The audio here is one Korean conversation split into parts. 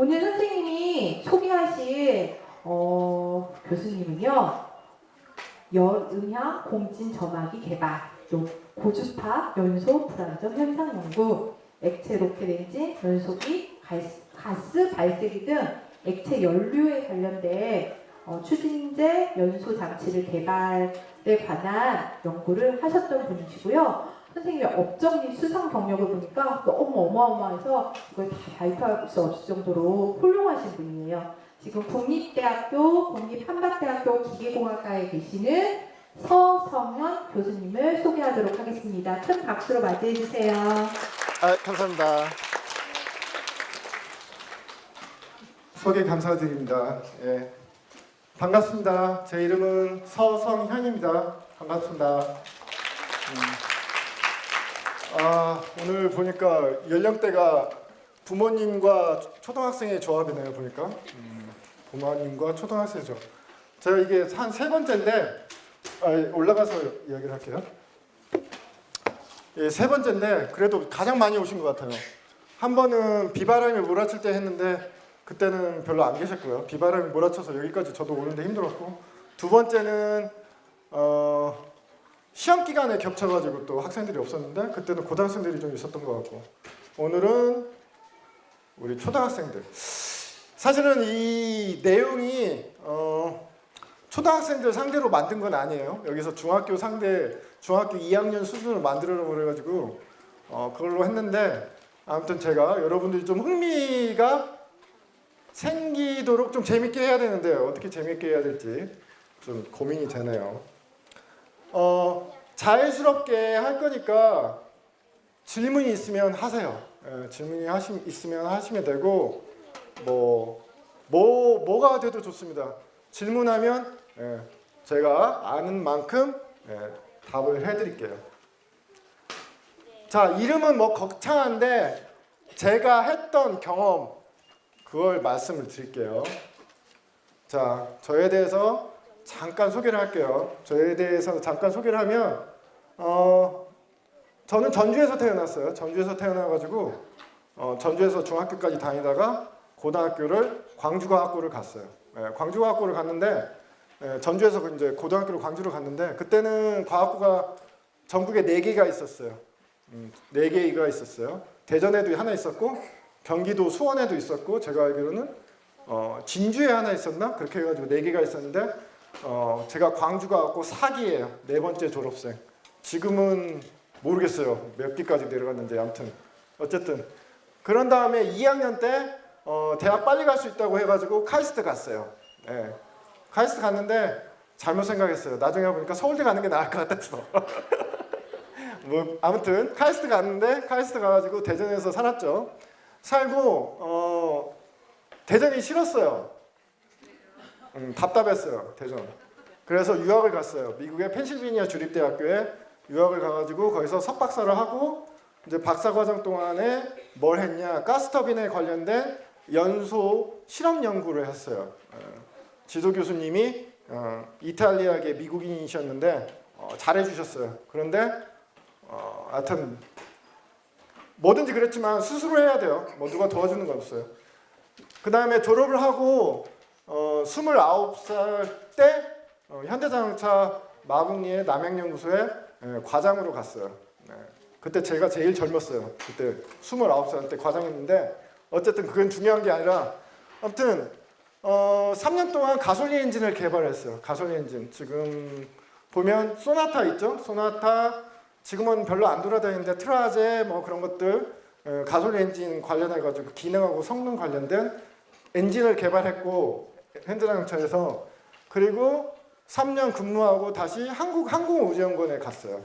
오늘 선생님이 소개하실 교수님은요. 열음향 공진 점화기 개발, 고주파 연소 불안정 현상 연구, 액체 로켓 엔진, 연소기, 가스 발생기 등 액체 연료에 관련된 추진제 연소 장치를 개발에 관한 연구를 하셨던 분이시고요. 선생님의 업적 및 수상 경력을 보니까 너무 어마어마해서 이걸 다 발표할 수 없을 정도로 훌륭하신 분이에요. 지금 국립대학교, 국립한밭대학교 기계공학과에 계시는 서성현 교수님을 소개하도록 하겠습니다. 큰 박수로 맞이해 주세요. 감사합니다. 소개 감사드립니다. 예. 반갑습니다. 제 이름은 서성현입니다. 반갑습니다. 오늘 보니까 연령대가 부모님과 초등학생의 조합이네요. 보니까 부모님과 초등학생의 조합. 제가 이게 한 세 번째인데 올라가서 이야기를 할게요. 예, 세 번째인데 그래도 가장 많이 오신 것 같아요. 한 번은 비바람이 몰아칠 때 했는데 그때는 별로 안 계셨고요. 비바람이 몰아쳐서 여기까지 저도 오는데 힘들었고, 두 번째는 시험 기간에 겹쳐가지고 또 학생들이 없었는데 그때는 고등학생들이 좀 있었던 것 같고, 오늘은 우리 초등학생들. 사실은 이 내용이 초등학생들 상대로 만든 건 아니에요. 여기서 중학교 2학년 수준으로 만들어 버려가지고 그걸로 했는데, 아무튼 제가 여러분들이 좀 흥미가 생기도록 좀 재밌게 해야 되는데 어떻게 재밌게 해야 될지 좀 고민이 되네요. 자연스럽게 할 거니까 질문이 있으면 하세요. 질문이 있으면 하시면 되고, 뭐가 돼도 좋습니다. 질문하면 제가 아는 만큼 답을 해드릴게요. 자, 이름은 뭐 거창한데 제가 했던 경험 그걸 말씀을 드릴게요. 자, 저에 대해서 잠깐 소개를 할게요. 저에 대해서 잠깐 소개를 하면 저는 전주에서 태어났어요. 전주에서 태어나가지고 전주에서 중학교까지 다니다가 고등학교를 광주과학고를 갔어요. 광주과학고를 갔는데 전주에서 이제 고등학교를 광주로 갔는데, 그때는 과학고가 전국에 4개가 있었어요. 4개가 있었어요. 대전에도 하나 있었고 경기도 수원에도 있었고, 제가 알기로는 진주에 하나 있었나? 그렇게 해가지고 4개가 있었는데 제가 광주과학고 4기예요. 4번째 졸업생. 지금은 모르겠어요. 몇 기까지 내려갔는지. 아무튼 어쨌든 그런 다음에 2학년 때 대학 빨리 갈 수 있다고 해가지고 카이스트 갔어요. 카이스트 갔는데 잘못 생각했어요. 나중에 보니까 서울대 가는 게 나을 것 같았어. 아무튼 카이스트 갔는데, 카이스트 가가지고 대전에서 살았죠. 살고 대전이 싫었어요. 답답했어요, 대전. 그래서 유학을 갔어요. 미국의 펜실베니아 주립대학교에 유학을 가가지고 거기서 석박사를 하고, 이제 박사과정 동안에 뭘 했냐, 가스터빈에 관련된 연소 실험 연구를 했어요. 지도 교수님이 이탈리아계 미국인이셨는데 잘해주셨어요. 그런데 하여튼 뭐든지 그랬지만 스스로 해야 돼요. 뭐 누가 도와주는 건 없어요. 그 다음에 졸업을 하고 29살 때 현대자동차 마곡리의 남양연구소에 과장으로 갔어요. 그때 제가 제일 젊었어요. 그때 29살 때 과장했는데, 어쨌든 그건 중요한 게 아니라, 아무튼 3년 동안 가솔린 엔진을 개발했어요. 가솔린 엔진. 지금 보면 소나타 있죠? 소나타 지금은 별로 안 돌아다니는데 트라제 뭐 그런 것들, 가솔린 엔진 관련해가지고 기능하고 성능 관련된 엔진을 개발했고, 현대자동차에서. 그리고 3년 근무하고 다시 한국항공우주연구원에 갔어요.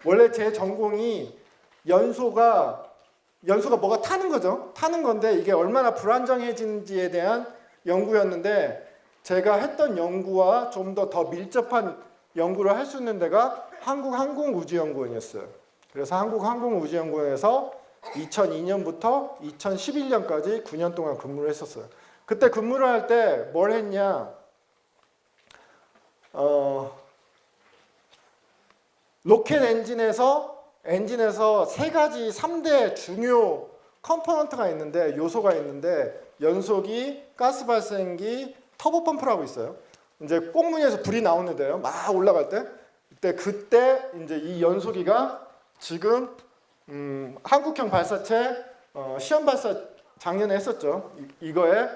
원래 제 전공이 연소가 뭐가 타는 거죠. 타는 건데 이게 얼마나 불안정해지는지에 대한 연구였는데, 제가 했던 연구와 좀 더 밀접한 연구를 할 수 있는 데가 한국항공우주연구원이었어요. 그래서 한국항공우주연구원에서 2002년부터 2011년까지 9년 동안 근무를 했었어요. 그때 근무를 할 때 뭘 했냐, 로켓 엔진에서 3가지 3대 중요 컴포넌트가 있는데 요소가 있는데 연소기, 가스 발생기, 터보 펌프라고 있어요. 이제 꽁무니에서 불이 나오는데요. 막 올라갈 때 그때 이제 이 연소기가 지금 한국형 발사체 시험 발사 작년에 했었죠. 이거에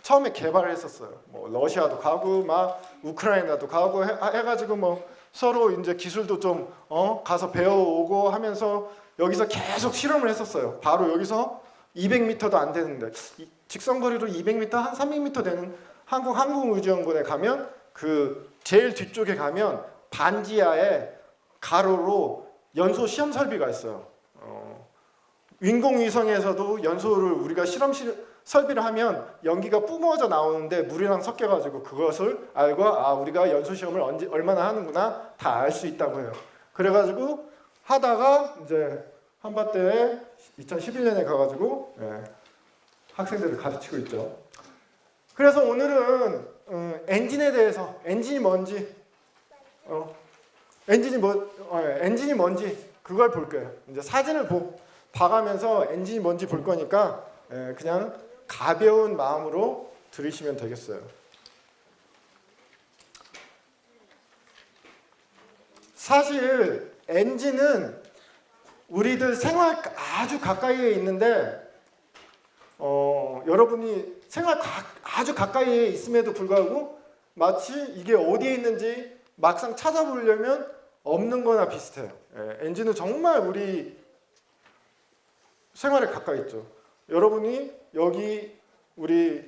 처음에 개발을 했었어요. 뭐 러시아도 가고 막 우크라이나도 가고 해가지고 뭐 서로 이제 기술도 좀 가서 배워오고 하면서 여기서 계속 실험을 했었어요. 바로 여기서 200m도 안 되는데 직선거리로 200m 한 300m 되는 한국 항공우주연구원에 가면 그 제일 뒤쪽에 가면 반지하에 가로로 연소 시험 설비가 있어요. 인공위성에서도 연소를 우리가 설비를 하면 연기가 뿜어져 나오는데 물이랑 섞여가지고 그것을 알고 우리가 연소 시험을 얼마나 하는구나 다 알 수 있다고 해요. 그래가지고 하다가 이제 한밭대에 2011년에 가가지고 학생들을 가르치고 있죠. 그래서 오늘은 엔진에 대해서 엔진이 뭔지 엔진이 뭔지 그걸 볼 거예요. 이제 사진을 봐가면서 엔진이 뭔지 볼 거니까 그냥 가벼운 마음으로 들으시면 되겠어요. 사실 엔진은 우리들 생활 아주 가까이에 있는데 여러분이 생활 아주 가까이에 있음에도 불구하고 마치 이게 어디에 있는지 막상 찾아보려면 없는 거나 비슷해요. 엔진은 정말 우리 생활에 가까이 있죠. 여러분이 여기 우리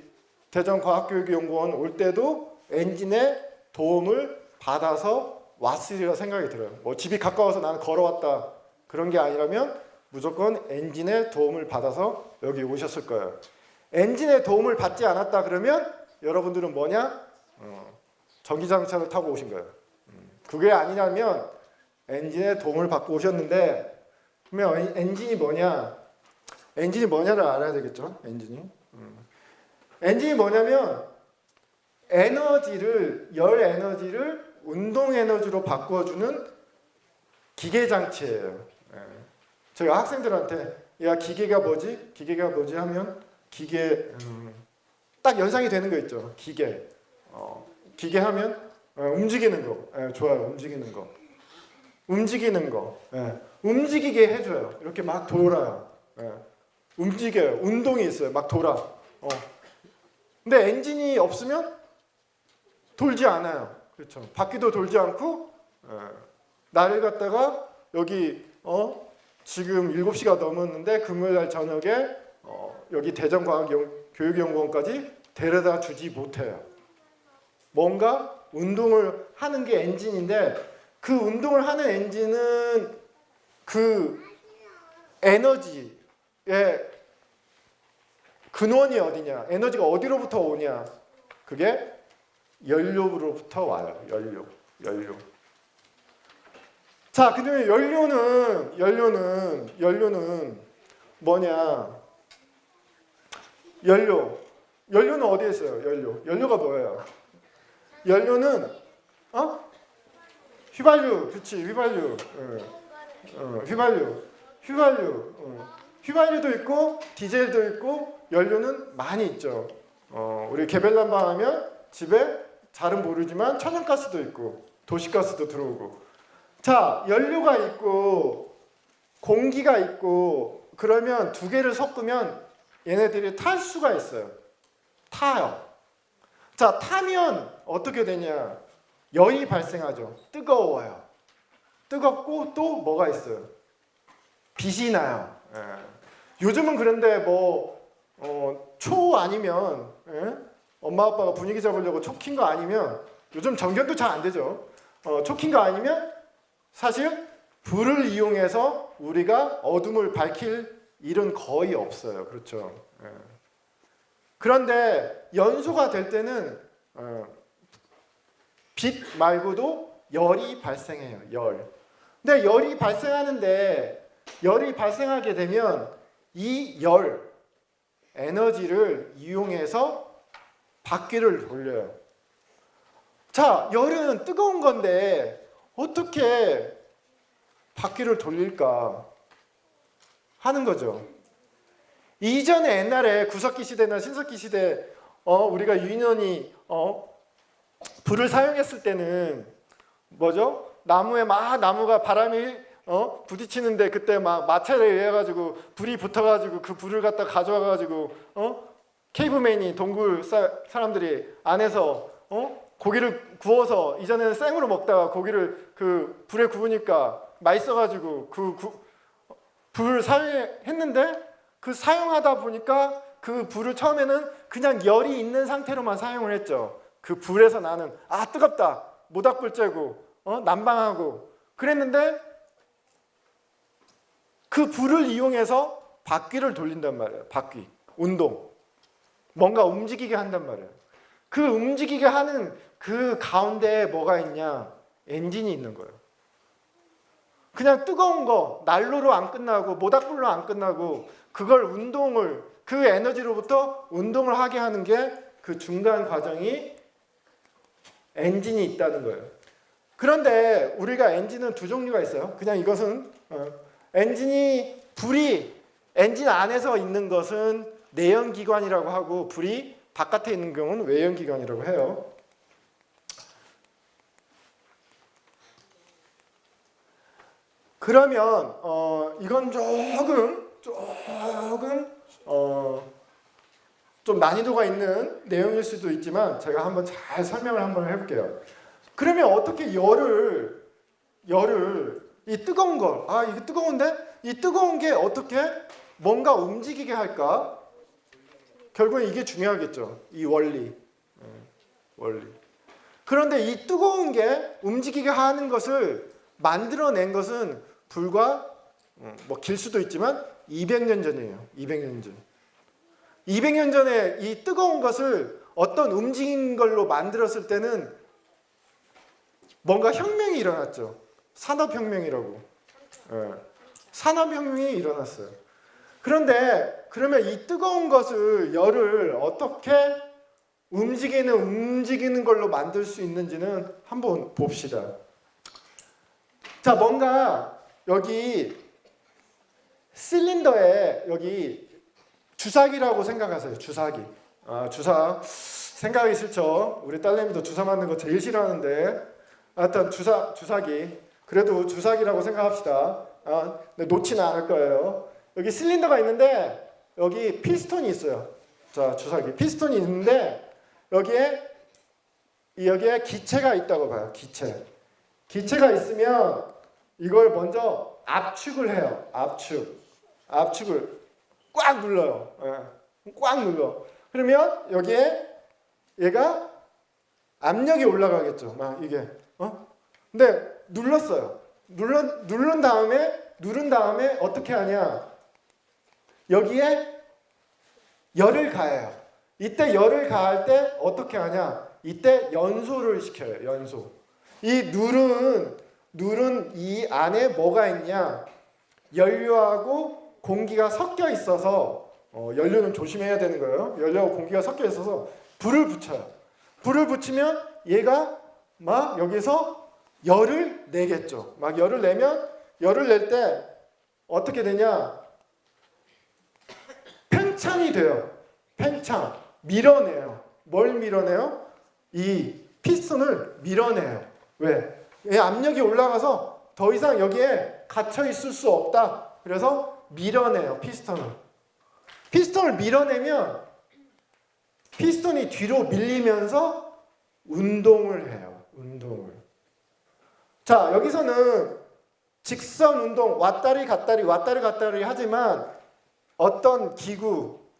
대전과학교육연구원 올 때도 엔진의 도움을 받아서 왔으리라 생각이 들어요. 뭐 집이 가까워서 나는 걸어왔다 그런 게 아니라면 무조건 엔진의 도움을 받아서 여기 오셨을 거예요. 엔진의 도움을 받지 않았다 그러면 여러분들은 뭐냐? 전기자동차를 타고 오신 거예요. 그게 아니라면 엔진의 도움을 받고 오셨는데 그러면 엔진이 뭐냐? 엔진이 뭐냐를 알아야 되겠죠. 엔진이 뭐냐면 열 에너지를 운동 에너지로 바꿔주는 기계 장치예요. 제가 학생들한테 야 기계가 뭐지? 기계가 뭐지? 하면 기계 딱 연상이 되는 거 있죠. 기계 하면 움직이는 거. 좋아요. 움직이는 거. 움직이게 해줘요. 이렇게 막 돌아요. 움직여요. 운동이 있어요. 막 돌아. 근데 엔진이 없으면 돌지 않아요. 그렇죠. 바퀴도 돌지 않고 나를 갖다가 여기 지금 7시가 넘었는데 금요일날 저녁에 여기 대전과학교육연구원까지 데려다 주지 못해요. 뭔가 운동을 하는 게 엔진인데 그 운동을 하는 엔진은 그 에너지의 근원이 어디냐? 에너지가 어디로부터 오냐? 그게 연료로부터 와요. 연료. 자, 근데 연료는 뭐냐? 연료는 어디에 있어요? 연료가 뭐예요? 연료는 휘발유, 그렇지? 휘발유. 휘발유도 있고 디젤도 있고 연료는 많이 있죠. 우리 개별난방 하면 집에 잘은 모르지만 천연가스도 있고 도시가스도 들어오고. 자, 연료가 있고 공기가 있고 그러면 두 개를 섞으면 얘네들이 탈 수가 있어요. 타요. 자, 타면 어떻게 되냐? 열이 발생하죠. 뜨거워요. 뜨겁고 또 뭐가 있어요? 빛이 나요. 요즘은 그런데 초 아니면 엄마 아빠가 분위기 잡으려고 초 킨 거 아니면 요즘 전기도 잘 안 되죠. 초 킨 거 아니면 사실 불을 이용해서 우리가 어둠을 밝힐 일은 거의 없어요. 그렇죠. 그런데 연소가 될 때는 빛 말고도 열이 발생해요. 근데 열이 발생하게 되면 이 열 에너지를 이용해서 바퀴를 돌려요. 자, 열은 뜨거운 건데 어떻게 바퀴를 돌릴까 하는 거죠. 이전에 옛날에 구석기 시대나 신석기 시대 우리가 유인원이 불을 사용했을 때는 뭐죠? 나무에 막 나무가 바람이 부딪히는데 그때 막 마찰에 의해 가지고 불이 붙어 가지고 그 불을 갖다 가져와 가지고 케이브맨이 동굴 사람들이 안에서 고기를 구워서 이전에는 생으로 먹다가 고기를 그 불에 구우니까 맛있어 가지고 불을 사용했는데 그 사용하다 보니까 그 불을 처음에는 그냥 열이 있는 상태로만 사용을 했죠. 그 불에서 나는 뜨겁다, 모닥불 쬐고 난방하고 그랬는데 그 불을 이용해서 바퀴를 돌린단 말이에요. 바퀴, 운동, 뭔가 움직이게 한단 말이에요. 그 움직이게 하는 그 가운데에 뭐가 있냐? 엔진이 있는 거예요. 그냥 뜨거운 거 난로로 안 끝나고 모닥불로 안 끝나고 그걸 운동을 그 에너지로부터 운동을 하게 하는 게 그 중간 과정이 엔진이 있다는 거예요. 그런데 우리가 엔진은 두 종류가 있어요. 그냥 이것은 불이 엔진 안에서 있는 것은 내연기관이라고 하고 불이 바깥에 있는 경우는 외연기관이라고 해요. 그러면 이건 좀 난이도가 있는 내용일 수도 있지만 제가 한번 잘 설명을 한번 해볼게요. 그러면 어떻게 열을 이 뜨거운 걸 이게 뜨거운데 이 뜨거운 게 어떻게 뭔가 움직이게 할까? 결국은 이게 중요하겠죠. 이 원리. 그런데 이 뜨거운 게 움직이게 하는 것을 만들어낸 것은 불과 길 수도 있지만 200년 전이에요. 200년 전. 200년 전에 이 뜨거운 것을 어떤 움직인 걸로 만들었을 때는 뭔가 혁명이 일어났죠. 산업혁명이라고. 산업혁명이 일어났어요. 그런데 그러면 이 뜨거운 것을 열을 어떻게 움직이는 걸로 만들 수 있는지는 한번 봅시다. 자, 뭔가 여기 실린더에 여기 주사기라고 생각하세요. 주사기. 주사 생각하기 싫죠. 우리 딸내미도 주사 맞는 거 제일 싫어하는데 하여튼 주사기. 그래도 주사기라고 생각합시다. 근데 놓지는 않을 거예요. 여기 실린더가 있는데 여기 피스톤이 있어요. 자, 주사기. 피스톤이 있는데 여기에 기체가 있다고 봐요. 기체가 있으면 이걸 먼저 압축을 해요. 압축을 꽉 눌러요. 꽉 눌러. 그러면 여기에 얘가 압력이 올라가겠죠. 막 이게. 근데 눌렀어요. 누른 다음에 어떻게 하냐? 여기에 열을 가해요. 이때 열을 가할 때 어떻게 하냐? 이때 연소를 시켜요. 연소. 이 누른 이 안에 뭐가 있냐? 연료하고 공기가 섞여 있어서 연료는 조심해야 되는 거예요. 연료하고 공기가 섞여 있어서 불을 붙여요. 불을 붙이면 얘가 막 여기서 열을 내겠죠. 막 열을 내면 열을 낼 때 어떻게 되냐? 팽창이 돼요. 팽창. 밀어내요. 뭘 밀어내요? 이 피스톤을 밀어내요. 왜? 압력이 올라가서 더 이상 여기에 갇혀 있을 수 없다. 그래서 밀어내요. 피스톤을 밀어내면 피스톤이 뒤로 밀리면서 운동을 해요. 자, 여기서는 직선 운동 왔다리 갔다리 하지만 어떤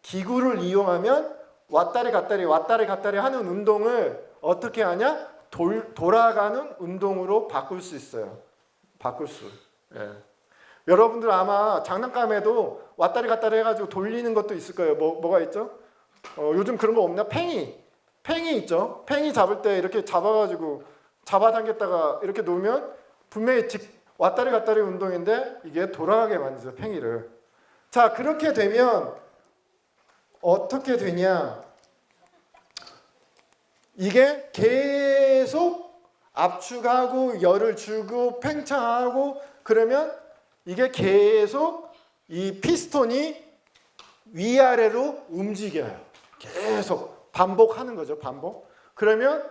기구를 이용하면 왔다리 갔다리 하는 운동을 어떻게 하냐? 돌아가는 운동으로 바꿀 수 있어요. 예. 여러분들 아마 장난감에도 왔다리 갔다리 해가지고 돌리는 것도 있을 거예요. 뭐가 있죠? 요즘 그런 거 없나? 팽이 있죠. 팽이 잡을 때 이렇게 잡아당겼다가 이렇게 놓으면 분명히 왔다리 갔다리 운동인데 이게 돌아가게 만들죠. 팽이를. 자, 그렇게 되면 어떻게 되냐? 이게 계속 압축하고 열을 주고 팽창하고 그러면 이게 계속 이 피스톤이 위아래로 움직여요. 계속 반복하는 거죠. 반복. 그러면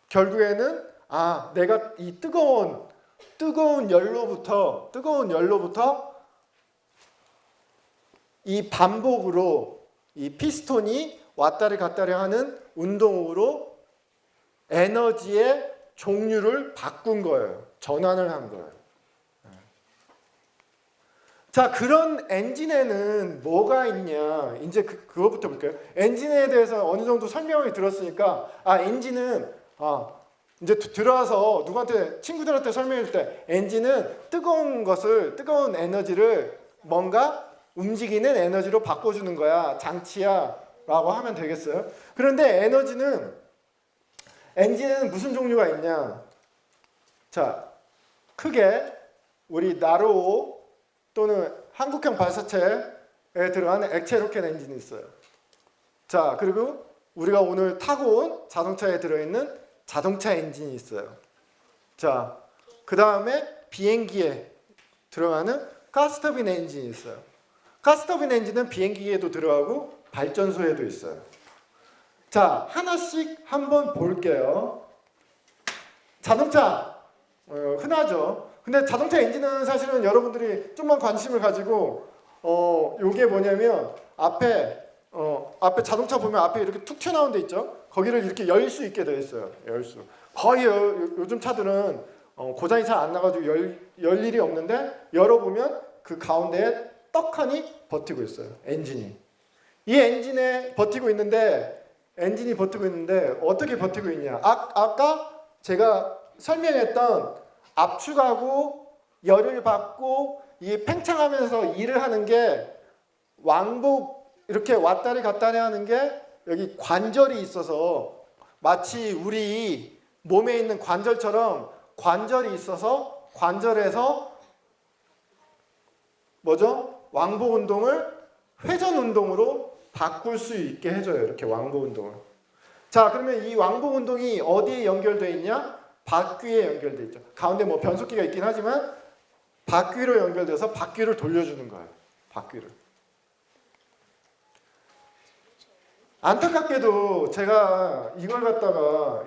결국에는 내가 이 뜨거운 열로부터 이 반복으로 이 피스톤이 왔다리 갔다리 하는 운동으로 에너지의 종류를 바꾼 거예요. 전환을 한 거예요. 자, 그런 엔진에는 뭐가 있냐? 이제 그거부터 볼까요? 엔진에 대해서 어느 정도 설명을 들었으니까 엔진은 이제 들어와서 친구들한테 설명할 때 엔진은 뜨거운 에너지를 뭔가 움직이는 에너지로 바꿔주는 거야. 장치야. 라고 하면 되겠어요. 그런데 엔진에는 무슨 종류가 있냐? 자, 크게 우리 나로 또는 한국형 발사체에 들어가는 액체 로켓 엔진이 있어요. 자, 그리고 우리가 오늘 타고 온 자동차에 들어있는 자동차 엔진이 있어요. 자, 그 다음에 비행기에 들어가는 가스터빈 엔진이 있어요. 가스터빈 엔진은 비행기에도 들어가고 발전소에도 있어요. 자, 하나씩 한번 볼게요. 자동차 흔하죠. 근데 자동차 엔진은 사실은 여러분들이 좀만 관심을 가지고 요게 뭐냐면 앞에 자동차 보면 앞에 이렇게 툭 튀어나온 데 있죠. 거기를 이렇게 열 수 있게 되어 있어요. 열 수. 거의 요즘 차들은 고장이 잘 안 나가지고 열 일이 없는데 열어보면 그 가운데에 떡하니 버티고 있어요. 엔진이. 이 엔진이 버티고 있는데 어떻게 버티고 있냐? 아까 제가 설명했던 압축하고 열을 받고 이 팽창하면서 일을 하는 게 왕복 이렇게 왔다리 갔다리 하는 게 여기 관절이 있어서 마치 우리 몸에 있는 관절처럼 관절이 있어서 관절에서 왕복 운동을 회전 운동으로 바꿀 수 있게 해줘요. 이렇게 왕복 운동을. 자, 그러면 이 왕복 운동이 어디에 연결되어 있냐? 바퀴에 연결되어 있죠. 가운데 변속기가 있긴 하지만 바퀴로 연결돼서 바퀴를 돌려주는 거예요. 바퀴를. 안타깝게도 제가 이걸 갖다가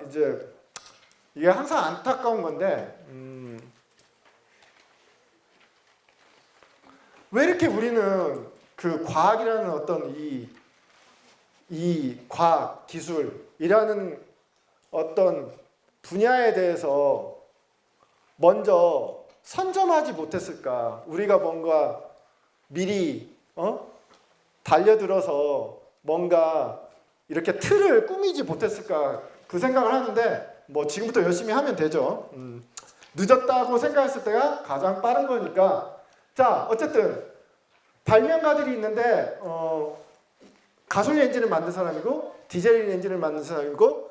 이게 항상 안타까운 건데 왜 이렇게 우리는 그 과학이라는 어떤 이 과학 기술이라는 어떤 분야에 대해서 먼저 선점하지 못했을까? 우리가 뭔가 미리 달려들어서 뭔가 이렇게 틀을 꾸미지 못했을까? 그 생각을 하는데 지금부터 열심히 하면 되죠. 늦었다고 생각했을 때가 가장 빠른 거니까. 자, 어쨌든 발명가들이 있는데 가솔린 엔진을 만든 사람이고 디젤 엔진을 만든 사람이고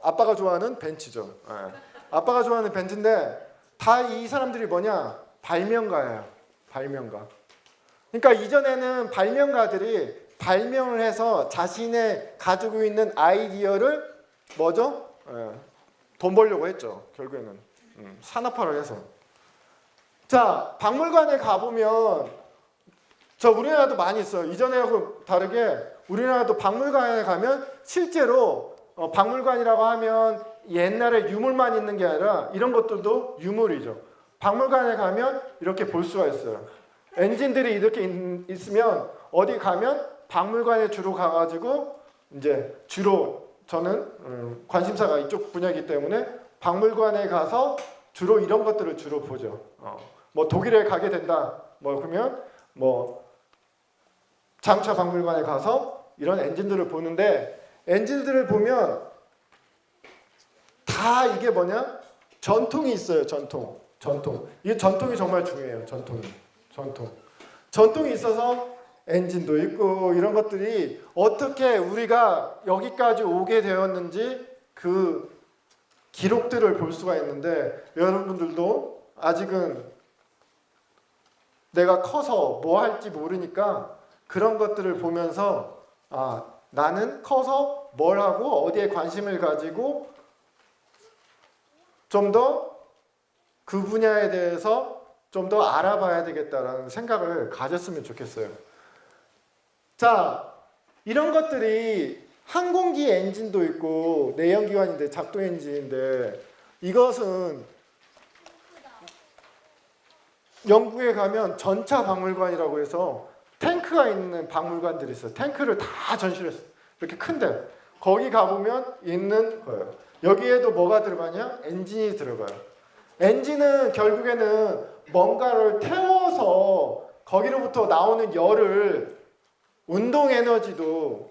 아빠가 좋아하는 벤츠죠. 아빠가 좋아하는 벤츠인데 다 이 사람들이 뭐냐? 발명가예요. 발명가. 그러니까 이전에는 발명가들이 발명을 해서 자신의 가지고 있는 아이디어를 돈 벌려고 했죠. 결국에는 산업화를 해서. 자, 박물관에 가보면 우리나라도 많이 있어요. 이전하고 다르게 우리나라도 박물관에 가면 실제로 박물관이라고 하면 옛날에 유물만 있는 게 아니라 이런 것들도 유물이죠. 박물관에 가면 이렇게 볼 수가 있어요. 엔진들이 이렇게 있으면 어디 가면 박물관에 주로 가가지고 이제 주로 저는 관심사가 이쪽 분야이기 때문에 박물관에 가서 주로 이런 것들을 주로 보죠. 독일에 가게 된다. 그러면 자동차 박물관에 가서 이런 엔진들을 보는데 엔진들을 보면 다 이게 뭐냐? 전통이 있어요. 전통. 이 전통이 정말 중요해요. 전통이 있어서 엔진도 있고 이런 것들이 어떻게 우리가 여기까지 오게 되었는지 그 기록들을 볼 수가 있는데 여러분들도 아직은 내가 커서 뭐 할지 모르니까 그런 것들을 보면서 나는 커서 뭘 하고 어디에 관심을 가지고 좀 더 그 분야에 대해서 좀 더 알아봐야 되겠다라는 생각을 가졌으면 좋겠어요. 자, 이런 것들이 항공기 엔진도 있고 내연기관인데 작동 엔진인데 이것은 영국에 가면 전차 박물관이라고 해서 탱크가 있는 박물관들이 있어요. 탱크를 다 전시를 했어요. 이렇게 큰데 거기 가보면 있는 거예요. 여기에도 뭐가 들어가냐? 엔진이 들어가요. 엔진은 결국에는 뭔가를 태워서 거기로부터 나오는 열을 운동 에너지도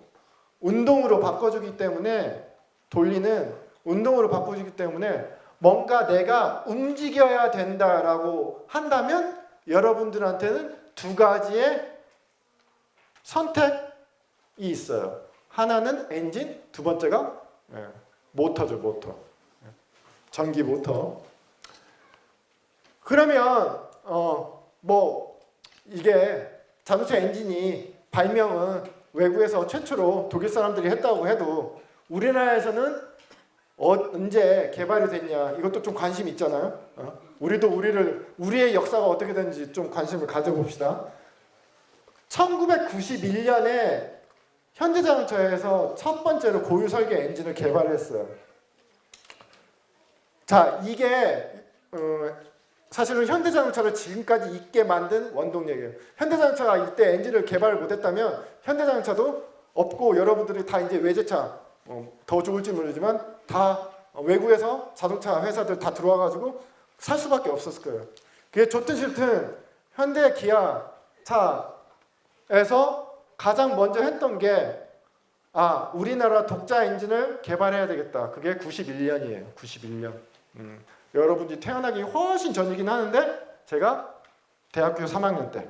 운동으로 바꿔주기 때문에 돌리는 운동으로 바꿔주기 때문에 뭔가 내가 움직여야 된다라고 한다면 여러분들한테는 두 가지의 선택이 있어요. 하나는 엔진, 두 번째가 모터죠, 모터. 전기 모터. 그러면 뭐 이게 자동차 엔진이 발명은 외국에서 최초로 독일 사람들이 했다고 해도 우리나라에서는 언제 개발이 됐냐 이것도 좀 관심 있잖아요. 우리도 우리의 역사가 어떻게 되는지 좀 관심을 가져봅시다. 1991년에 현대자동차에서 첫 번째로 고유 설계 엔진을 개발했어요. 자, 이게 사실은 현대자동차를 지금까지 있게 만든 원동력이에요. 현대자동차가 이때 엔진을 개발을 못했다면 현대자동차도 없고 여러분들이 다 이제 외제차 더 좋을지 모르지만 다 외국에서 자동차 회사들 다 들어와가지고 살 수밖에 없었을 거예요. 그게 좋든 싫든 현대 기아 차에서 가장 먼저 했던 게 우리나라 독자 엔진을 개발해야 되겠다. 그게 91년이에요. 91년. 여러분들이 태어나기 훨씬 전이긴 하는데 제가 대학교 3학년 때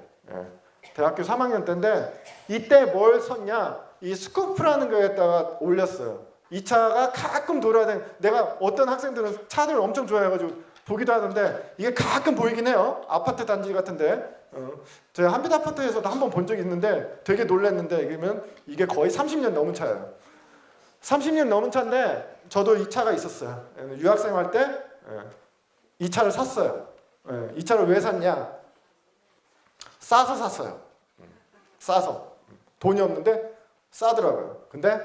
대학교 3학년 때인데 이때 뭘 썼냐? 이 스쿠프라는 거에다가 올렸어요. 이 차가 가끔 돌아다니는 내가 어떤 학생들은 차를 엄청 좋아해가지고 보기도 하던데 이게 가끔 보이긴 해요. 아파트 단지 같은데 제가 한빛 아파트에서도 한번 본 적이 있는데 되게 놀랐는데 그러면 이게 거의 30년 넘은 차예요. 30년 넘은 차인데 저도 이 차가 있었어요. 유학생 할 때 이 차를 샀어요. 이 차를 왜 샀냐? 싸서 샀어요. 싸서 돈이 없는데 싸더라고요. 근데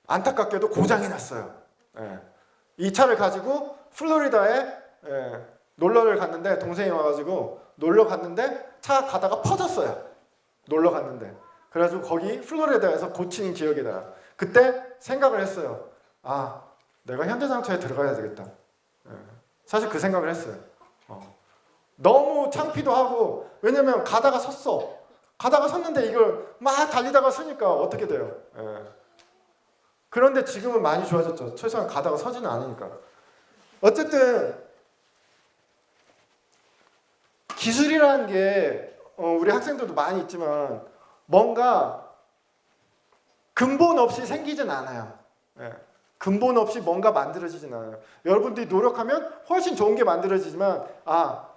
안타깝게도 고장이 났어요. 이 차를 가지고 플로리다에 놀러를 갔는데 동생이 와가지고 놀러 갔는데 차가 가다가 퍼졌어요. 놀러 갔는데 그래가지고 거기 플로리다에서 고친 기억이 나요. 그때 생각을 했어요. 내가 현대자동차에 들어가야 되겠다. 사실 그 생각을 했어요. 너무 창피도 하고 왜냐면 가다가 섰어. 가다가 섰는데 이걸 막 달리다가 서니까 어떻게 돼요? 그런데 지금은 많이 좋아졌죠. 최소한 가다가 서지는 않으니까. 어쨌든 기술이라는 게 우리 학생들도 많이 있지만 뭔가 근본 없이 생기진 않아요. 근본 없이 뭔가 만들어지진 않아요. 여러분들이 노력하면 훨씬 좋은 게 만들어지지만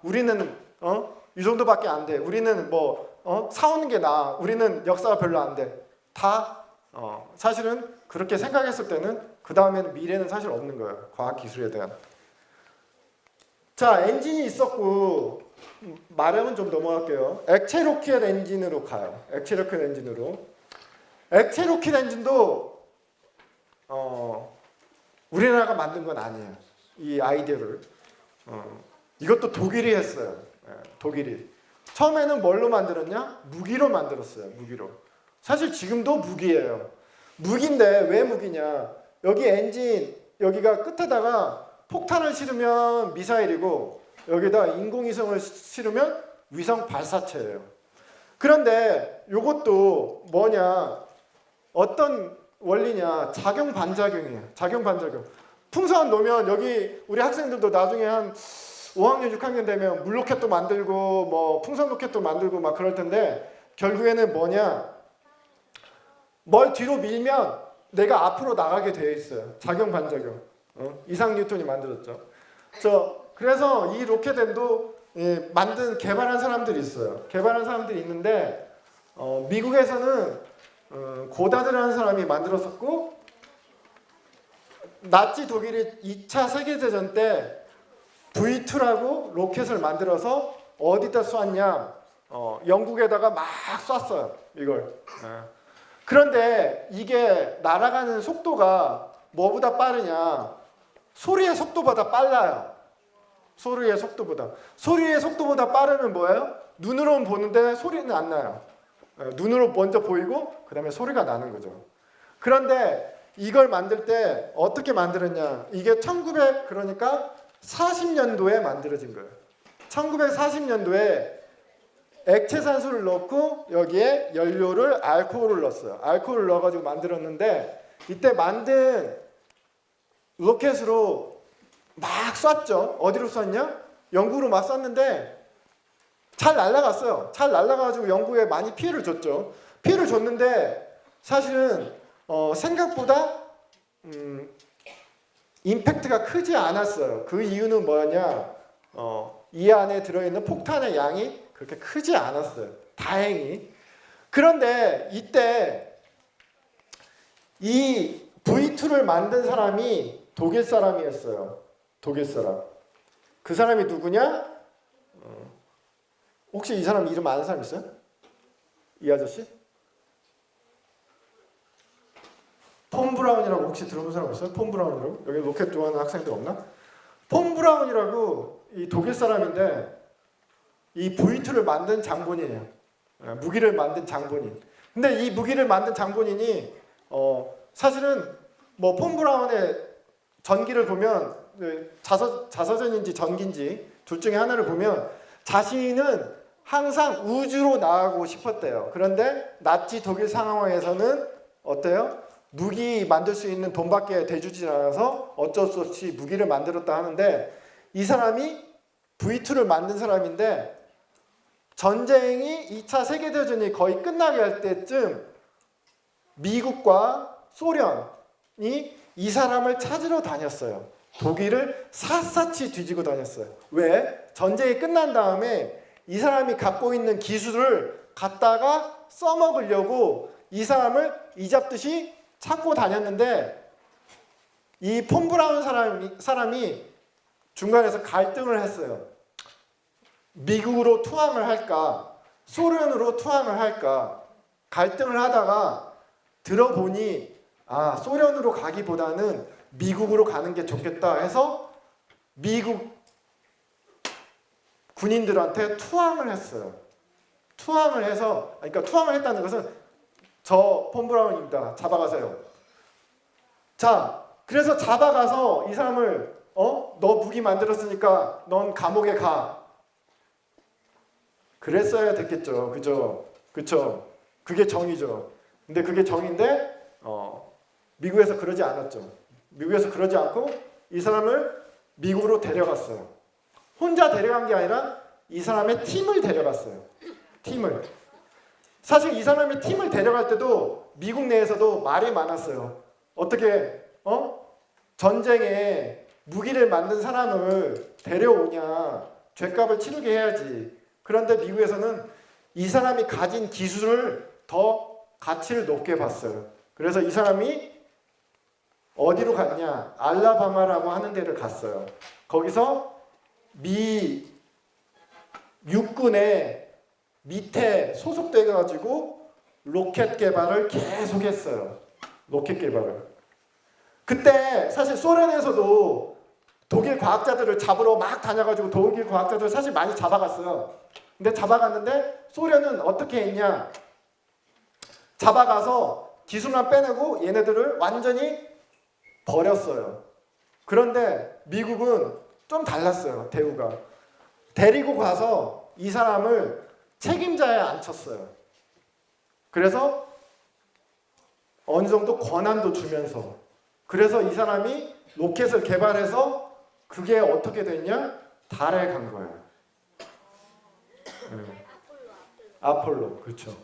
우리는 이 정도밖에 안 돼. 우리는 사오는 게 나아. 우리는 역사가 별로 안 돼. 다 사실은 그렇게 생각했을 때는 그 다음에는 미래는 사실 없는 거예요. 과학기술에 대한. 자, 엔진이 있었고 마력은 좀 넘어갈게요. 액체 로켓 엔진으로 가요. 액체 로켓 엔진으로. 액체 로켓 엔진도 우리나라가 만든 건 아니에요. 이 아이디어를. 이것도 독일이 했어요. 독일이. 처음에는 뭘로 만들었냐? 무기로 만들었어요. 무기로. 사실 지금도 무기예요. 무기인데 왜 무기냐? 여기 엔진 여기가 끝에다가 폭탄을 실으면 미사일이고 여기다 인공위성을 실으면 위성 발사체예요. 그런데 이것도 뭐냐? 어떤 원리냐? 작용 반작용이에요. 작용 반작용. 풍선 놓으면 여기 우리 학생들도 나중에 한 5학년, 6학년 되면 물로켓도 만들고 풍선 로켓도 만들고 막 그럴 텐데 결국에는 뭐냐? 뭘 뒤로 밀면 내가 앞으로 나가게 되어 있어요. 작용 반작용. 이삭 뉴턴이 만들었죠. 그래서 이 로켓엔도 개발한 사람들이 있어요. 개발한 사람들이 있는데 미국에서는 고다드라는 사람이 만들었었고 나치 독일이 2차 세계대전 때 V2라고 로켓을 만들어서 어디다 쐈냐? 영국에다가 막 쐈어요. 이걸. 그런데 이게 날아가는 속도가 뭐보다 빠르냐? 소리의 속도보다 빨라요. 소리의 속도보다 빠르면 뭐예요? 눈으로는 보는데 소리는 안 나요. 눈으로 먼저 보이고 그 다음에 소리가 나는 거죠. 그런데 이걸 만들 때 어떻게 만들었냐? 이게 1900 그러니까 40년도에 만들어진 거예요. 1940년도에 액체산소를 넣고 여기에 연료를 알코올을 넣었어요. 알코올을 넣어가지고 만들었는데 이때 만든 로켓으로 막 쐈죠. 어디로 쐈냐? 영국으로 막 쐈는데 잘 날아갔어요. 잘 날아가지고 영국에 많이 피해를 줬죠. 피해를 줬는데 사실은 생각보다 임팩트가 크지 않았어요. 그 이유는 뭐였냐? 이 안에 들어있는 폭탄의 양이 그렇게 크지 않았어요. 다행히. 그런데 이때 이 V2를 만든 사람이 독일 사람이었어요. 독일 사람. 그 사람이 누구냐? 혹시 이 사람 이름 아는 사람 있어요? 이 아저씨? 폰 브라운이라고 혹시 들어본 사람 있어요? 폰 브라운이라고? 여기 로켓 좋아하는 학생들 없나? 폰 브라운이라고 이 독일 사람인데 이 V2를 만든 장본인이에요. 무기를 만든 장본인. 근데 이 무기를 만든 장본인이 사실은 뭐 폰 브라운의 전기를 보면 자서전인지 전기인지 둘 중에 하나를 보면 자신은 항상 우주로 나가고 싶었대요. 그런데 나치 독일 상황에서는 어때요? 무기 만들 수 있는 돈밖에 대주지 않아서 어쩔 수 없이 무기를 만들었다 하는데 이 사람이 V2를 만든 사람인데 전쟁이 2차 세계대전이 거의 끝나게 할 때쯤 미국과 소련이 이 사람을 찾으러 다녔어요. 독일을 샅샅이 뒤지고 다녔어요. 왜? 전쟁이 끝난 다음에 이 사람이 갖고 있는 기술을 갖다가 써먹으려고 이 사람을 이잡듯이 찾고 다녔는데 이 폰 브라운 사람이 중간에서 갈등을 했어요. 미국으로 투항을 할까? 소련으로 투항을 할까? 갈등을 하다가 들어보니 소련으로 가기보다는 미국으로 가는 게 좋겠다 해서 미국 군인들한테 투항을 했어요. 투항을 해서 그러니까 투항을 했다는 것은 저 폰 브라운입니다. 잡아가세요. 자, 그래서 잡아가서 이 사람을 너 무기 만들었으니까 넌 감옥에 가. 그랬어야 됐겠죠. 그죠? 그게 정의죠. 근데 그게 정의인데 미국에서 그러지 않았죠. 미국에서 그러지 않고 이 사람을 미국으로 데려갔어요. 혼자 데려간 게 아니라 이 사람의 팀을 데려갔어요. 팀을. 사실 이 사람의 팀을 데려갈 때도 미국 내에서도 말이 많았어요. 어떻게 전쟁에 무기를 만든 사람을 데려오냐. 죗값을 치르게 해야지. 그런데 미국에서는 이 사람이 가진 기술을 더 가치를 높게 봤어요. 그래서 이 사람이 어디로 갔냐? 알라바마라고 하는 데를 갔어요. 거기서 미 육군의 밑에 소속돼 가지고 로켓 개발을 계속했어요. 로켓 개발을. 그때 사실 소련에서도 독일 과학자들을 잡으러 막 다녀가지고 독일 과학자들 사실 많이 잡아갔어요. 근데 잡아갔는데 소련은 어떻게 했냐? 잡아가서 기술만 빼내고 얘네들을 완전히 버렸어요. 그런데 미국은 좀 달랐어요. 대우가. 데리고 가서 이 사람을 책임자에 앉혔어요. 그래서 어느 정도 권한도 주면서 그래서 이 사람이 로켓을 개발해서 그게 어떻게 됐냐? 달에 간 거예요. 아폴로. 그렇죠.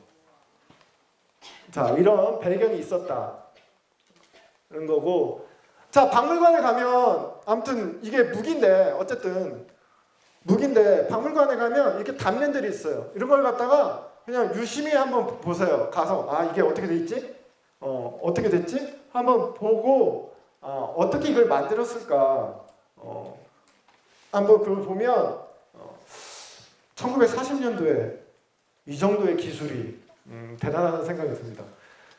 자, 이런 배경이 있었다. 그런 거고. 자, 박물관에 가면 아무튼 이게 무기인데 어쨌든 무기인데 박물관에 가면 이렇게 단면들이 있어요. 이런 걸 갖다가 그냥 유심히 한번 보세요. 가서 이게 어떻게 돼 있지? 어떻게 됐지? 한번 보고 어떻게 이걸 만들었을까? 한번 그걸 보면 1940년도에 이 정도의 기술이 대단하다는 생각이 듭니다.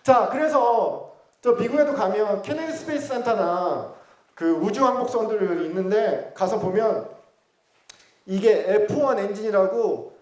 자, 그래서 저 미국에도 가면 케네디 스페이스 센터나 그 우주 왕복선들 있는데 가서 보면 이게 F1 엔진이라고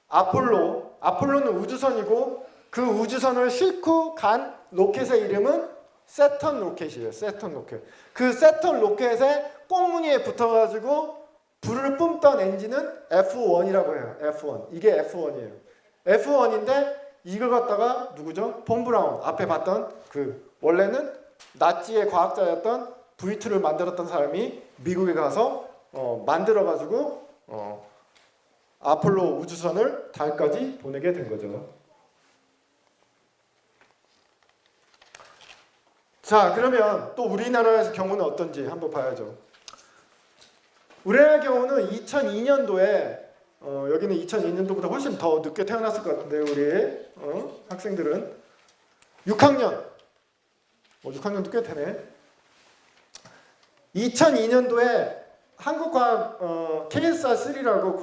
아폴로는 우주선이고 그 우주선을 싣고 간 로켓의 이름은 세턴 로켓이에요. 세턴 로켓. 그 세턴 로켓의 꽁무니에 붙어가지고 불을 뿜던 엔진은 F1이라고 해요. F1. 이게 F1이에요. F1인데 이걸 갖다가 누구죠? 폰 브라운. 앞에 봤던 그 원래는 나치의 과학자였던 V2를 만들었던 사람이 미국에 가서 만들어가지고 아폴로 우주선을 달까지 보내게 된 거죠. 자, 그러면 또 우리나라에서 경우는 어떤지 한번 봐야죠. 우리나라 경우는 2002년도에 여기는 2002년도보다 훨씬 더 늦게 태어났을 것 같은데 우리 학생들은 6학년 6학년도 꽤 되네. 2002년도에 한국과학 KSR-3라고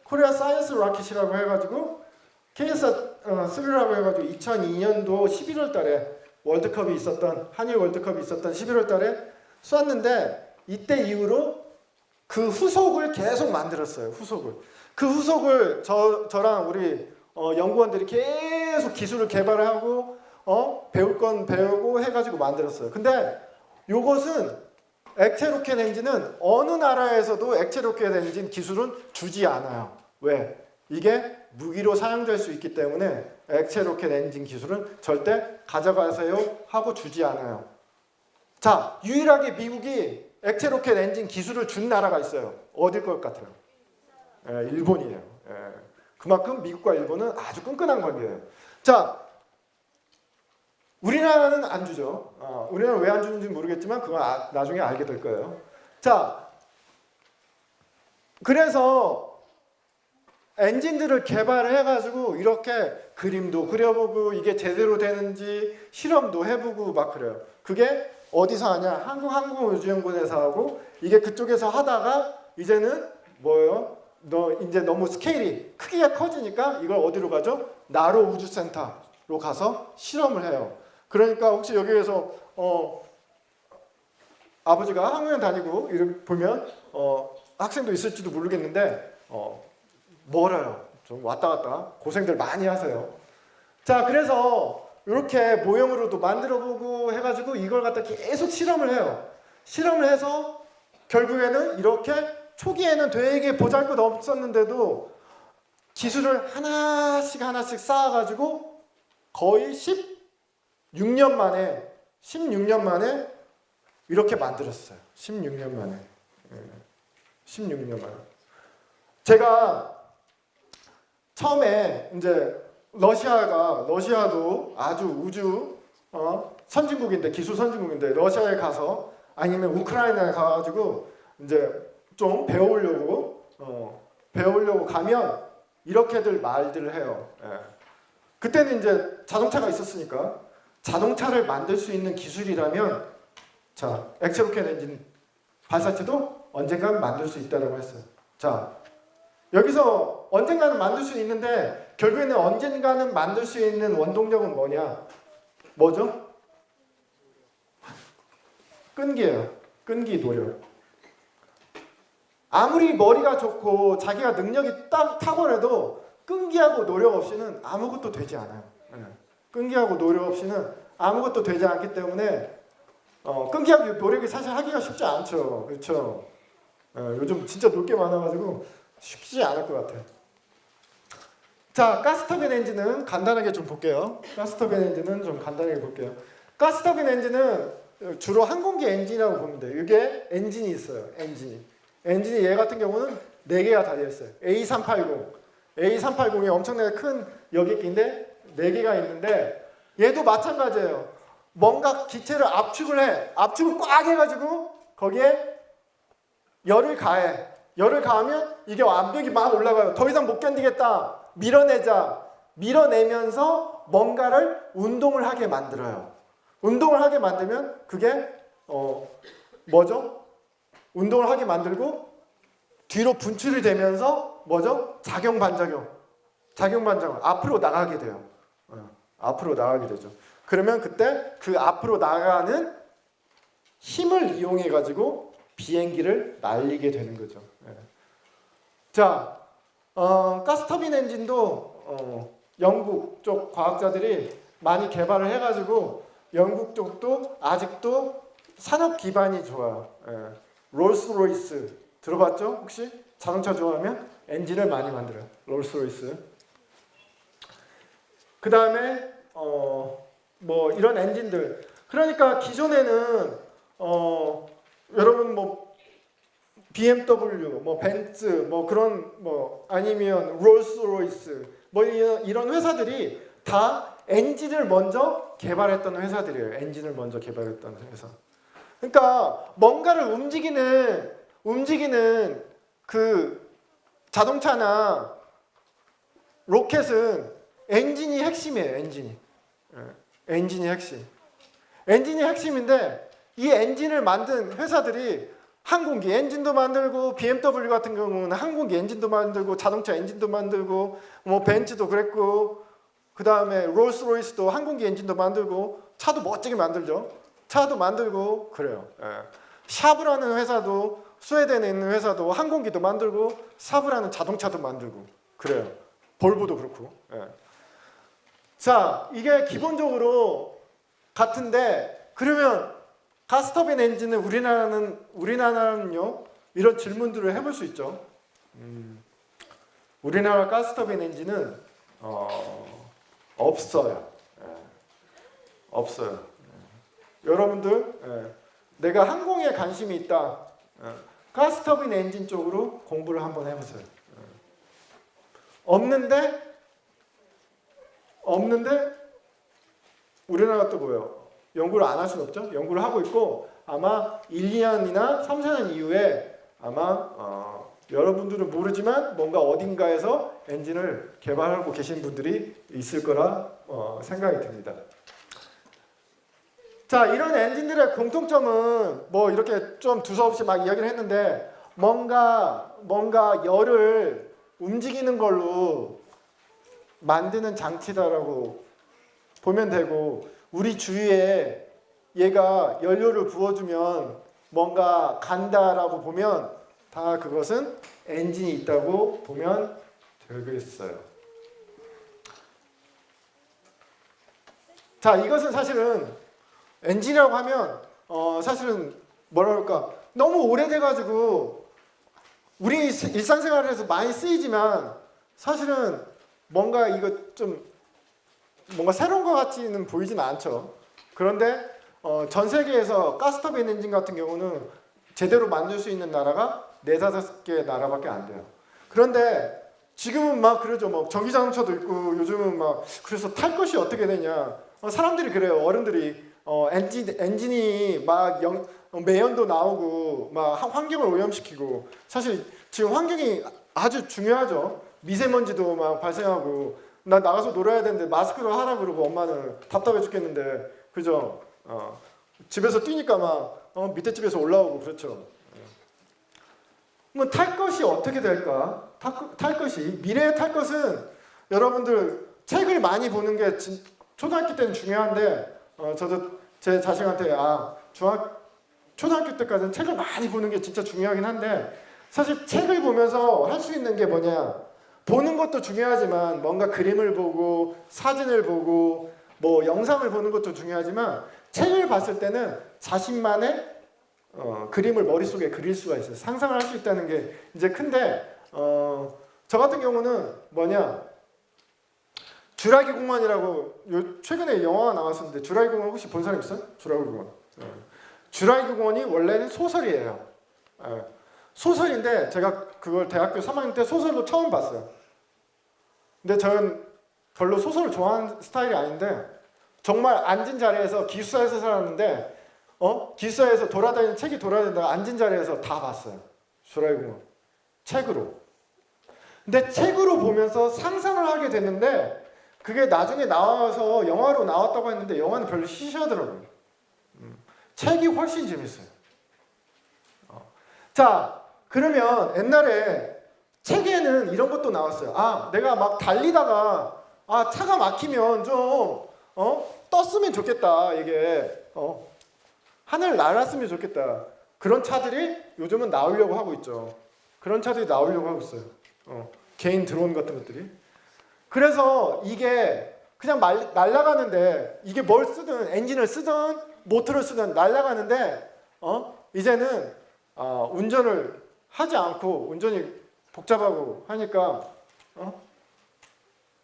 코리아 사이언스 로켓이라고 해가지고 KSR-3라고 해가지고 2002년도 11월 달에 월드컵이 있었던 한일 월드컵이 있었던 11월 달에 쐈는데 이때 이후로 그 후속을 계속 만들었어요. 그 후속을 저랑 우리 연구원들이 계속 기술을 개발을 하고 배울 건 배우고 해가지고 만들었어요. 근데 요것은 액체 로켓 엔진은 어느 나라에서도 액체 로켓 엔진 기술은 주지 않아요. 왜? 이게 무기로 사용될 수 있기 때문에 액체 로켓 엔진 기술은 절대 가져가세요 하고 주지 않아요. 자, 유일하게 미국이 액체 로켓 엔진 기술을 준 나라가 있어요. 어딜 것 같아요? 일본이에요. 그만큼 미국과 일본은 아주 끈끈한 관계예요. 자, 우리나라는 안 주죠. 우리나라는 왜 안 주는지 모르겠지만 그건 나중에 알게 될 거예요. 자, 그래서 엔진들을 개발해가지고 이렇게 그림도 그려보고 이게 제대로 되는지 실험도 해보고 막 그래요. 그게 어디서 하냐? 한국항공우주연구원에서 하고 이게 그쪽에서 하다가 이제는 뭐예요? 이제 너무 스케일이 크기가 커지니까 이걸 어디로 가죠? 나로 우주센터로 가서 실험을 해요. 그러니까 혹시 여기에서 아버지가 학원 다니고 이렇게 보면 학생도 있을지도 모르겠는데 멀어요. 좀 왔다 갔다 고생들 많이 하세요. 자, 그래서 이렇게 모형으로도 만들어보고 해가지고 이걸 갖다 계속 실험을 해요. 실험을 해서 결국에는 이렇게 초기에는 되게 보잘것없었는데도 기술을 하나씩 쌓아가지고 거의 16년 만에 이렇게 만들었어요. 16년 만에. 16년 만에. 제가 처음에 이제 러시아도 아주 우주 선진국인데 기술 선진국인데 러시아에 가서 아니면 우크라이나에 가가지고 이제 좀 배우려고 가면 이렇게들 말들을 해요. 그때는 이제 자동차가 있었으니까 자동차를 만들 수 있는 기술이라면 자, 액체 로켓 엔진 발사체도 언젠가는 만들 수 있다고 했어요. 자, 여기서 언젠가는 만들 수 있는데 결국에는 언젠가는 만들 수 있는 원동력은 뭐냐? 뭐죠? 끈기예요. 끈기, 노력. 아무리 머리가 좋고 자기가 능력이 탁월해도 끈기하고 노력 없이는 아무것도 되지 않아요. 끈기하고 노력 없이는 아무것도 되지 않기 때문에 끈기하고 노력이 사실 하기가 쉽지 않죠. 그렇죠? 요즘 진짜 놀 게 많아가지고 쉽지 않을 것 같아요. 자, 가스터빈 엔진은 간단하게 좀 볼게요. 가스터빈 엔진은 주로 항공기 엔진이라고 보면 돼요. 이게 엔진이 있어요. 엔진이 얘 같은 경우는 4개가 달려 있어요. A380이 엄청나게 큰 여객기인데 4개가 있는데 얘도 마찬가지예요. 뭔가 기체를 압축을 해. 압축을 꽉 해가지고 거기에 열을 가해. 열을 가하면 이게 압력이 막 올라가요. 더 이상 못 견디겠다. 밀어내면서 뭔가를 운동을 하게 만들어요. 운동을 하게 만들면 그게 뭐죠? 운동을 하게 만들고 뒤로 분출이 되면서 뭐죠? 작용 반작용. 작용 반작용 앞으로 나가게 돼요. 앞으로 나가게 되죠. 그러면 그때 그 앞으로 나가는 힘을 이용해 가지고 비행기를 날리게 되는 거죠. 자, 가스터빈 엔진도 영국 쪽 과학자들이 많이 개발을 해가지고 영국 쪽도 아직도 산업 기반이 좋아요. 롤스로이스 들어봤죠? 혹시 자동차 좋아하면 엔진을 많이 만들어요. 롤스로이스. 그 다음에 뭐 이런 엔진들. 그러니까 기존에는 여러분 뭐 BMW, 뭐 벤츠, 뭐 그런 뭐 아니면 롤스로이스 뭐 이런 회사들이 다 엔진을 먼저 개발했던 회사들이에요. 엔진을 먼저 개발했던 회사. 그러니까 뭔가를 움직이는 그 자동차나 로켓은 엔진이 핵심이에요. 엔진이 핵심. 엔진이 핵심인데 이 엔진을 만든 회사들이 항공기 엔진도 만들고 BMW 같은 경우는 항공기 엔진도 만들고 자동차 엔진도 만들고 뭐 벤츠도 그랬고 그 다음에 롤스로이스도 항공기 엔진도 만들고 차도 멋지게 만들죠. 차도 만들고 그래요. 샤브라는 회사도 스웨덴에 있는 회사도 항공기도 만들고 사브라는 자동차도 만들고 그래요. 볼보도 그렇고. 자, 이게 기본적으로 같은데 그러면 가스터빈 엔진을 우리나라는요 이런 질문들을 해볼 수 있죠. 우리나라 가스터빈 엔진은 없어요. 없어요. 여러분들 내가 항공에 관심이 있다. 가스터빈 엔진 쪽으로 공부를 한번 해보세요. 없는데 우리나라 또 뭐예요? 연구를 안 할 수는 없죠. 연구를 하고 있고 아마 1, 2년이나 3, 4년 이후에 아마 여러분들은 모르지만 뭔가 어딘가에서 엔진을 개발하고 계신 분들이 있을 거라 생각이 듭니다. 자, 이런 엔진들의 공통점은 뭐 이렇게 좀 두서없이 막 이야기를 했는데 뭔가 열을 움직이는 걸로 만드는 장치다라고 보면 되고 우리 주위에 얘가 연료를 부어주면 뭔가 간다라고 보면 다 그것은 엔진이 있다고 보면 되겠어요. 자, 이것은 사실은 엔진이라고 하면 사실은 뭐라 그럴까 너무 오래돼가지고 우리 일상생활에서 많이 쓰이지만 사실은 뭔가 이거 좀 뭔가 새로운 것 같지는 보이진 않죠. 그런데 전 세계에서 가스터빈 엔진 같은 경우는 제대로 만들 수 있는 나라가 4-5개 나라밖에 안 돼요. 그런데 지금은 막 그러죠. 뭐 전기자동차도 있고 요즘은 막 그래서 탈 것이 어떻게 되냐. 사람들이 그래요. 어른들이 엔진이 막 매연도 나오고 막 환경을 오염시키고 사실 지금 환경이 아주 중요하죠. 미세먼지도 막 발생하고 나 나가서 놀아야 되는데 마스크를 하라 그러고 엄마는 답답해 죽겠는데 그죠? 집에서 뛰니까 막 밑에 집에서 올라오고 그렇죠. 뭐 탈 것이 어떻게 될까? 탈 것이 미래에 탈 것은 여러분들 책을 많이 보는 게 초등학교 때는 중요한데 저도 제 자식한테 초등학교 때까지는 책을 많이 보는 게 진짜 중요하긴 한데 사실 책을 보면서 할 수 있는 게 뭐냐? 보는 것도 중요하지만 뭔가 그림을 보고 사진을 보고 뭐 영상을 보는 것도 중요하지만 책을 봤을 때는 자신만의 그림을 머릿속에 그릴 수가 있어요. 상상을 할 수 있다는 게 이제 큰데 저 같은 경우는 뭐냐 주라기 공원이라고 최근에 영화가 나왔었는데 주라기 공원 혹시 본 사람 있어요? 주라기 공원. 주라기 공원이 원래는 소설이에요. 소설인데 제가 그걸 대학교 3학년 때 소설로 처음 봤어요. 근데 저는 별로 소설을 좋아하는 스타일이 아닌데 정말 앉은 자리에서 기숙사에서 살았는데 기숙사에서 책이 돌아다니다가 앉은 자리에서 다 봤어요. 주라기 공원. 책으로. 근데 책으로 보면서 상상을 하게 됐는데 그게 나중에 나와서 영화로 나왔다고 했는데 영화는 별로 시시하더라고요. 책이 훨씬 재밌어요. 자, 그러면 옛날에 책에는 이런 것도 나왔어요. 아, 내가 막 달리다가 차가 막히면 좀 떴으면 좋겠다. 이게 하늘 날았으면 좋겠다. 그런 차들이 요즘은 나오려고 하고 있죠. 그런 차들이 나오려고 하고 있어요. 개인 드론 같은 것들이. 그래서 이게 그냥 날아가는데 이게 뭘 쓰든 엔진을 쓰든 모터를 쓰든 날아가는데 이제는 운전을 하지 않고 운전이 복잡하고 하니까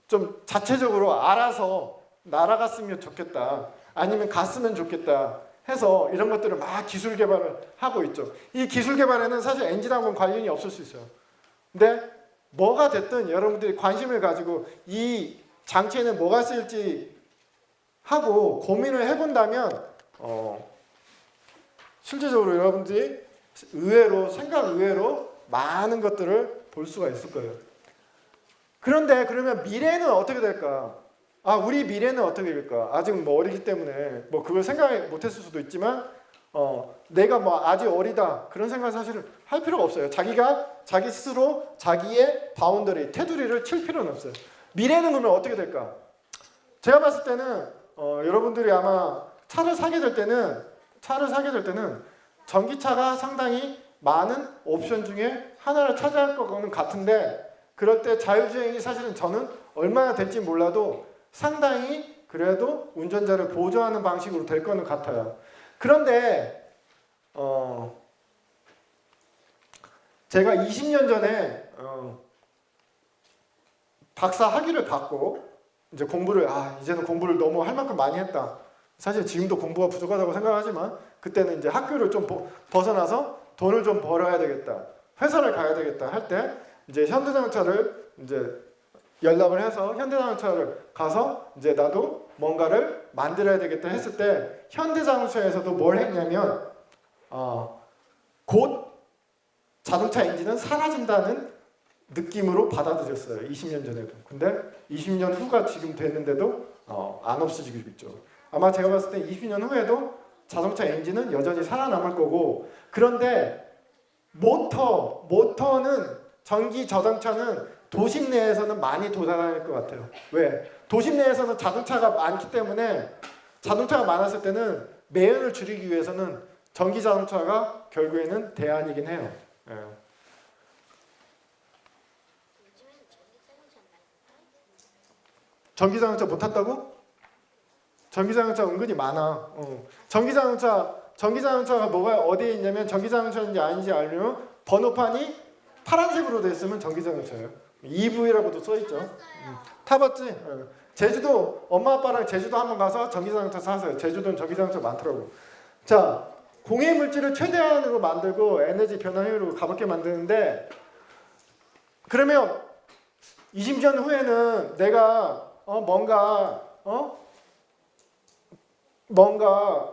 좀 자체적으로 알아서 날아갔으면 좋겠다. 아니면 갔으면 좋겠다 해서 이런 것들을 막 기술 개발을 하고 있죠. 이 기술 개발에는 사실 엔진하고는 관련이 없을 수 있어요. 근데 뭐가 됐든 여러분들이 관심을 가지고 이 장치에는 뭐가 쓰일지 하고 고민을 해본다면 실제적으로 여러분들이 생각 의외로 많은 것들을 볼 수가 있을 거예요. 그런데 그러면 미래는 어떻게 될까? 우리 미래는 어떻게 될까? 아직 뭐 어리기 때문에 뭐 그걸 생각 못했을 수도 있지만 내가 뭐 아직 어리다 그런 생각 사실은 할 필요가 없어요. 자기가 자기 스스로 자기의 바운더리, 테두리를 칠 필요는 없어요. 미래는 그러면 어떻게 될까? 제가 봤을 때는 여러분들이 아마 차를 사게 될 때는 전기차가 상당히 많은 옵션 중에 하나를 차지할 것과는 같은데 그럴 때 자율주행이 사실은 저는 얼마나 될지 몰라도 상당히 그래도 운전자를 보조하는 방식으로 될 거는 같아요. 그런데 제가 20년 전에 박사 학위를 받고 이제 이제는 공부를 너무 할 만큼 많이 했다. 사실 지금도 공부가 부족하다고 생각하지만 그때는 이제 학교를 좀 벗어나서 돈을 좀 벌어야 되겠다. 회사를 가야 되겠다 할 때 이제 현대자동차를 이제 연락을 해서 현대자동차를 가서 이제 나도 뭔가를 만들어야 되겠다 했을 때 현대자동차에서도 뭘 했냐면 곧 자동차 엔진은 사라진다는 느낌으로 받아들였어요. 20년 전에도. 근데 20년 후가 지금 됐는데도 안 없어지고 있죠. 아마 제가 봤을 때 20년 후에도 자동차 엔진은 여전히 살아남을 거고 그런데 모터는 전기 자동차는 도심 내에서는 많이 도달할 것 같아요. 왜? 도심 내에서는 자동차가 많기 때문에 자동차가 많았을 때는 매연을 줄이기 위해서는 전기 자동차가 결국에는 대안이긴 해요. 예. 전기 자동차 못 탔다고? 전기 자동차 은근히 많아. 전기 자동차가 뭐가 어디에 있냐면 전기 자동차인지 아닌지 알려면 번호판이 파란색으로 되어 있으면 전기 자동차예요. EV라고도 써 있죠. 타봤지? 제주도 엄마 아빠랑 제주도 한번 가서 전기 자동차 사세요. 제주도는 전기 자동차 많더라고. 자, 공해 물질을 최대한으로 만들고 에너지 변화 효율을 가볍게 만드는데 그러면 20년 후에는 내가 뭔가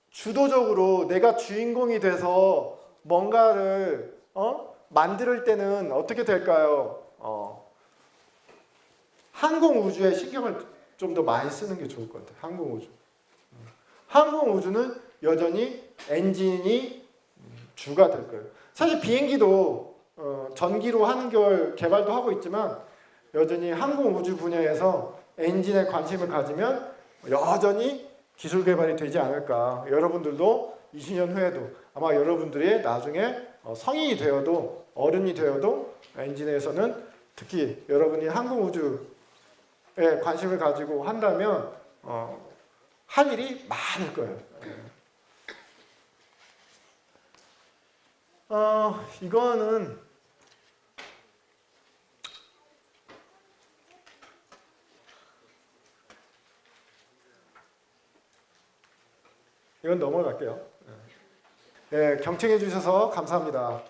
주도적으로 내가 주인공이 돼서 뭔가를 만들 때는 어떻게 될까요? 항공 우주에 신경을 좀 더 많이 쓰는 게 좋을 것 같아요. 항공 우주. 항공 우주는 여전히 엔진이 주가 될 거예요. 사실 비행기도 전기로 하는 걸 개발도 하고 있지만 여전히 항공 우주 분야에서 엔진에 관심을 가지면 여전히 기술 개발이 되지 않을까. 여러분들도 20년 후에도 아마 여러분들이 나중에 성인이 되어도 어른이 되어도 엔진에서는 특히 여러분이 항공 우주에 관심을 가지고 한다면 할 일이 많을 거예요. 이거는 이건 넘어갈게요. 네, 경청해 주셔서 감사합니다.